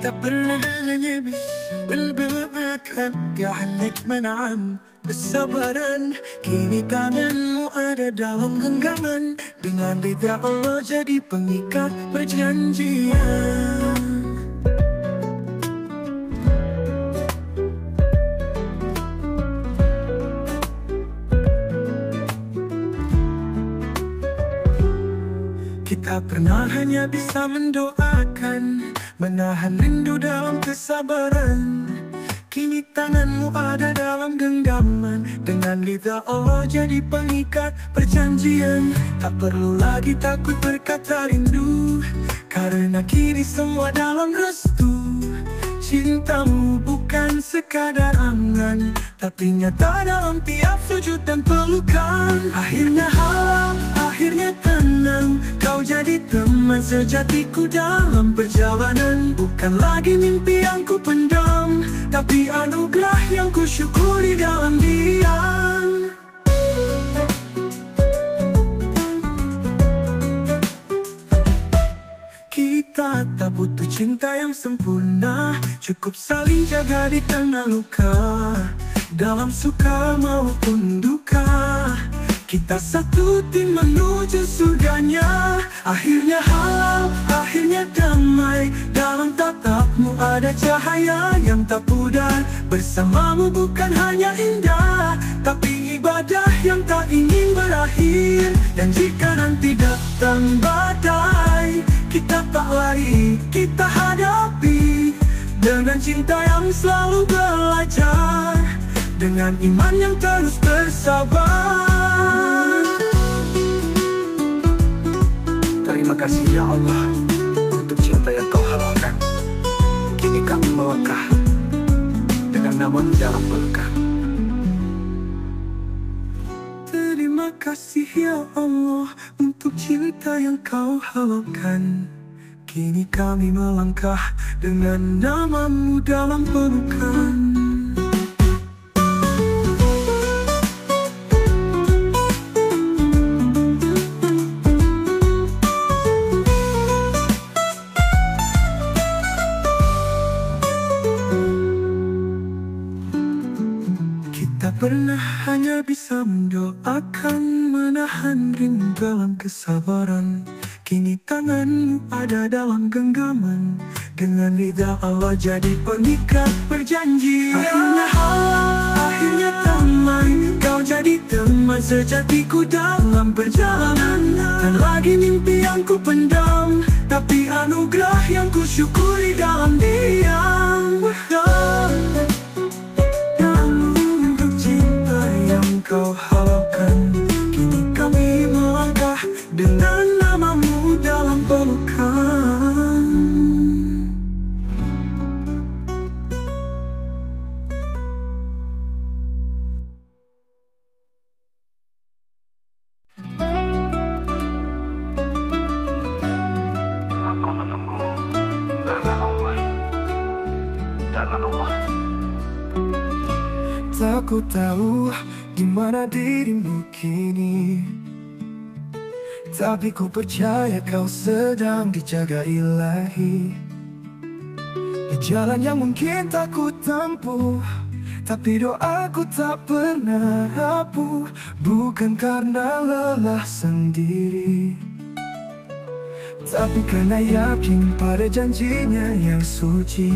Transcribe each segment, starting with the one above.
Tak pernah hanya berbekan Gahalik menang kesabaran. Kini tanganmu ada dalam genggaman. Dengan lidah Allah jadi pengikat perjanjian. Kita pernah hanya bisa mendoakan, menahan rindu dalam kesabaran. Kini tanganmu ada dalam genggaman. Dengan lidah Allah jadi pengikat perjanjian. Tak perlu lagi takut berkata rindu, karena kini semua dalam restu. Cintamu bukan sekadar angan, tapi nyata dalam tiap sujud dan pelukan. Akhirnya halal, akhirnya tenang. Kau jadi teman sejatiku dalam perjalanan. Bukan lagi mimpi yang ku pendam, tapi anugerah yang ku syukuri dalam diam. Kita tak butuh cinta yang sempurna, cukup saling jaga di tengah luka. Dalam suka maupun duka, kita satu tim menuju surganya. Akhirnya halal, akhirnya damai. Dalam tatapmu ada cahaya yang tak pudar. Bersamamu bukan hanya indah, tapi ibadah yang tak ingin berakhir. Dan jika nanti datang badai, kita tak lari, kita hadapi. Dengan cinta yang selalu belajar, dengan iman yang terus bersabar. Terima kasih ya Allah untuk cinta yang kau halalkan. Kini kami melangkah dengan namun dalam pelukan. Terima kasih ya Allah untuk cinta yang kau halalkan. Kini kami melangkah dengan namamu dalam pelukan. Pernah hanya bisa mendoakan, menahan rindu dalam kesabaran. Kini tanganmu ada dalam genggaman. Dengan lidah Allah jadi pengikat perjanjian. Akhirnya halal, akhirnya damai. Kau jadi teman sejatiku dalam perjalanan. Dan lagi mimpi yang ku pendam, tapi anugerah yang ku syukuri dalam diam. Kau halalkan, kini kami melangkah dengan namamu dalam pelukan. Aku menunggu dengan Allah, dengan Allah. Tak ku tahu di mana dirimu kini, tapi ku percaya kau sedang dijaga ilahi. Di jalan yang mungkin tak ku tempuh, tapi doaku tak pernah rapuh. Bukan karena lelah sendiri, tapi karena yakin pada janjinya yang suci.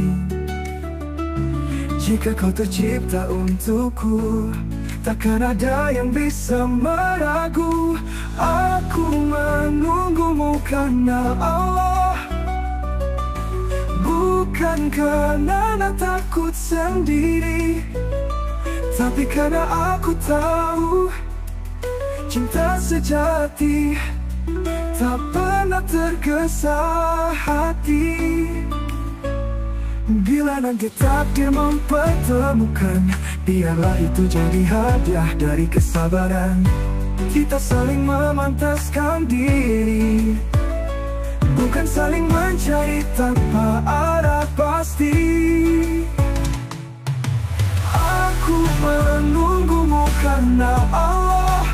Jika kau tercipta untukku, takkan ada yang bisa meragu. Aku menunggumu karena Allah, bukan karena takut sendiri, tapi karena aku tahu cinta sejati tak pernah tergesa hati. Bila nanti takdir mempertemukan, biarlah itu jadi hadiah dari kesabaran. Kita saling memantaskan diri, bukan saling mencari tanpa arah pasti. Aku menunggumu karena Allah,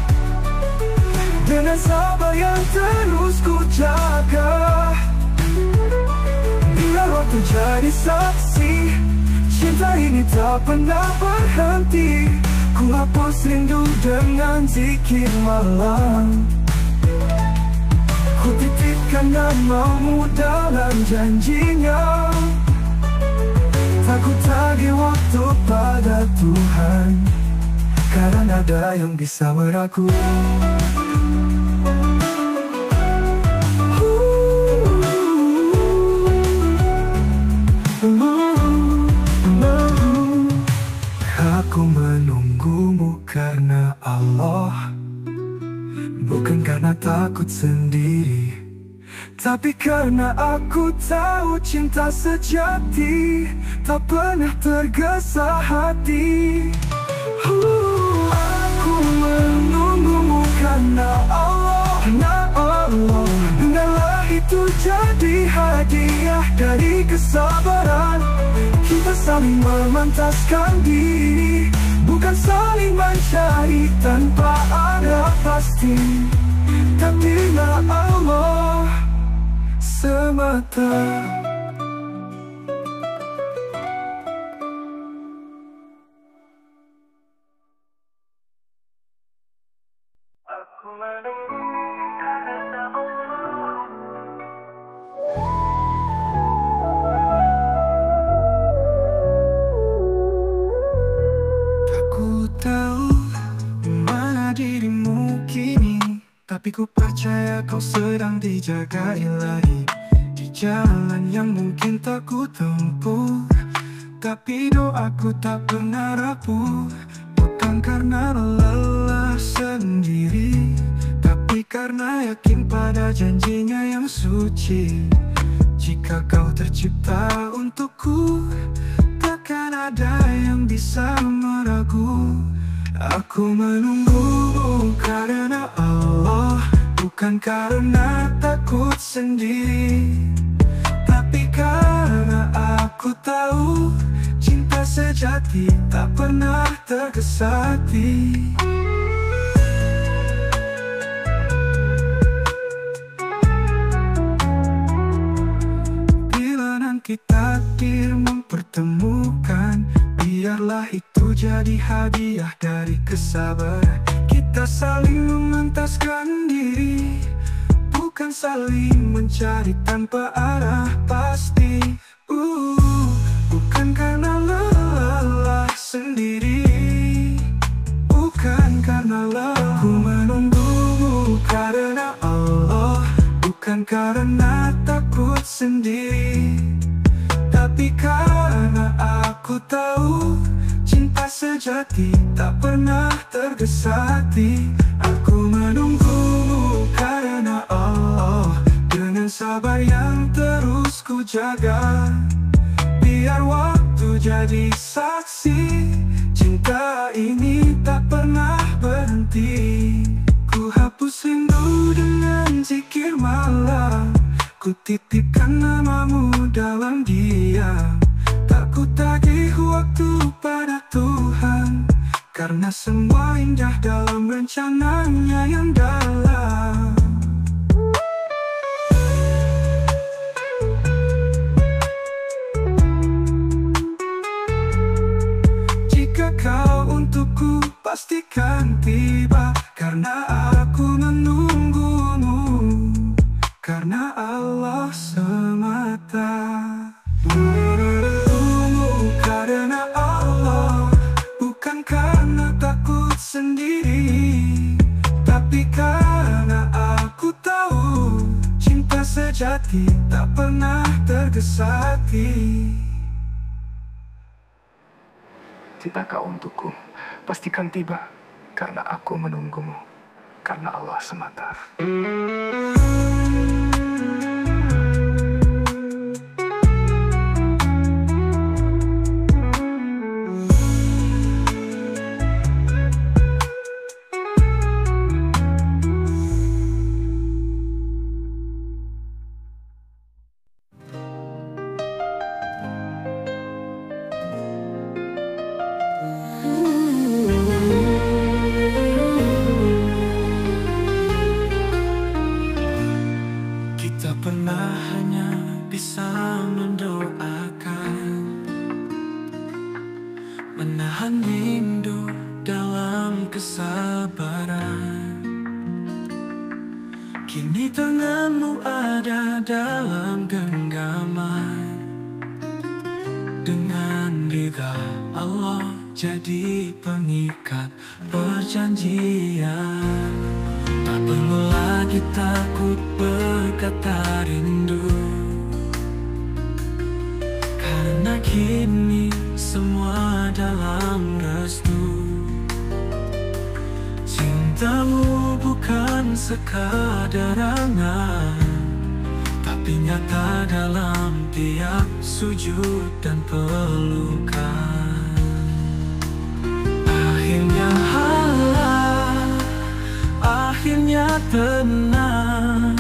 dengan sabar yang terus ku jaga. Bila waktu jadi saksi. Cinta ini tak pernah berhenti. Ku hapus rindu dengan zikir malam. Ku titipkan namamu dalam janjinya. Tak ku tagih waktu pada Tuhan, karena ada yang bisa meragu. Aku menunggumu karena Allah, bukan karena takut sendiri, tapi karena aku tahu cinta sejati tak pernah tergesa hati. Aku menunggumu karena Allah, Biarlah itu jadi hadiah dari kesabaran. Kita saling memantaskan diri, bukan saling mencari tanpa ada pasti, tapi Allah semata. Tapi ku percaya kau sedang dijaga ilahi di jalan yang mungkin tak ku tempuh. Tapi doaku tak pernah rapuh, bukan karena lelah sendiri, tapi karena yakin pada janjinya yang suci. Jika kau tercipta untukku, takkan ada yang bisa meragu. Aku menunggumu karena Allah, bukan karena takut sendiri, tapi karena aku tahu cinta sejati tak pernah tergesa hati. Bila nanti takdir mempertemukan, biarlah itu jadi hadiah dari kesabaran. Kita saling memantaskan diri, bukan saling mencari tanpa arah pasti. Bukan karena lelah sendiri, bukan karena lelah. Ku menunggumu karena Allah, bukan karena takut sendiri, tapi karena aku tahu cinta sejati tak pernah tergesa hati. Aku menunggumu karena Allah, dengan sabar yang terus ku jaga. Biar waktu jadi saksi, cinta ini tak pernah berhenti. Ku hapus rindu dengan zikir malam, ku titipkan namamu dalam diam. Tak ku tagih waktu pada Tuhan, karena semua indah dalam rencananya yang dalam. Jika kau untukku pastikan tiba, karena aku menunggumu, karena Allah semata. Menunggumu karena Allah, bukan karena takut sendiri, tapi karena aku tahu cinta sejati tak pernah tergesa hati. Cinta kau untukku pastikan tiba, karena aku menunggumu, karena Allah semata. Menahan rindu dalam kesabaran. Kini tanganmu ada dalam genggaman. Dengan ridha Allah jadi pengikat perjanjian. Tak perlu lagi takut berkata rindu, karena kini semua dalam restu. Cintamu bukan sekadar angan, tapi nyata dalam tiap sujud dan pelukan. Akhirnya halal, akhirnya tenang.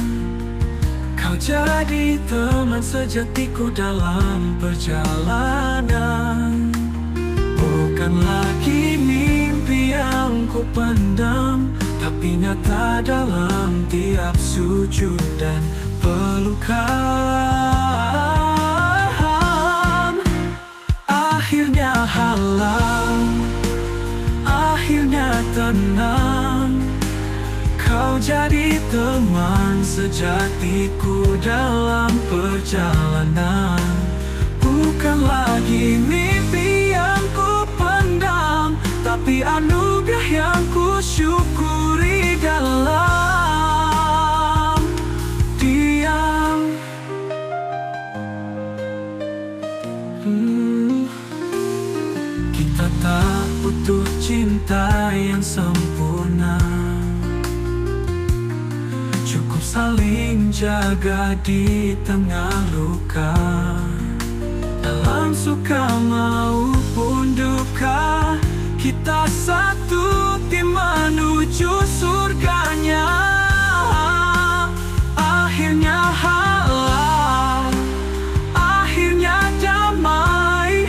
Kau jadi teman sejatiku dalam perjalanan. Bukan lagi mimpi yang ku pendam, tapi nyata dalam tiap sujud dan pelukan. Akhirnya halal, akhirnya tenang. Kau jadi teman sejatiku dalam perjalanan. Bukan lagi mimpi yang ku pendam, tapi anugerah yang ku syukuri dalam diam. Kita tak butuh cinta yang sempurna, cukup saling jaga di tengah luka. Dalam suka maupun duka, kita satu tim menuju surganya. Akhirnya halal, akhirnya damai.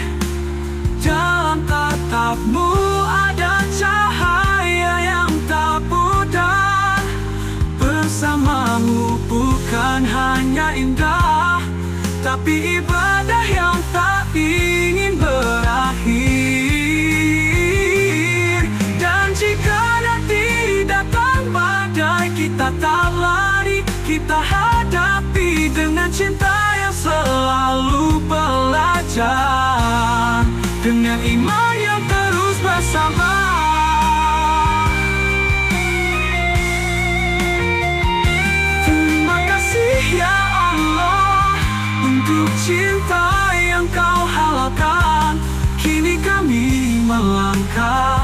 Dalam tatapmu ada cahaya yang tak pudar. Bersamamu bukan hanya indah, tapi ibadah yang tak ingin berakhir. Dan jika nanti datang badai, kita tak lari, kita hadapi dengan cinta yang selalu belajar, dengan iman yang terus bersama. Terima kasih ya Allah untuk cinta yang kau halalkan. Kini kami melangkah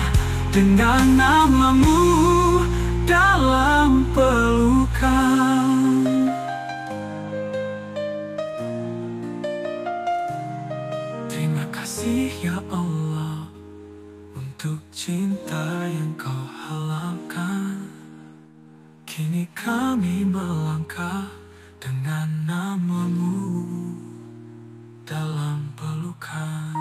dengan namamu dalam pelukan. Terima kasih ya Allah untuk cinta yang kau halalkan. Kini kami melangkah dengan namamu dalam pelukan.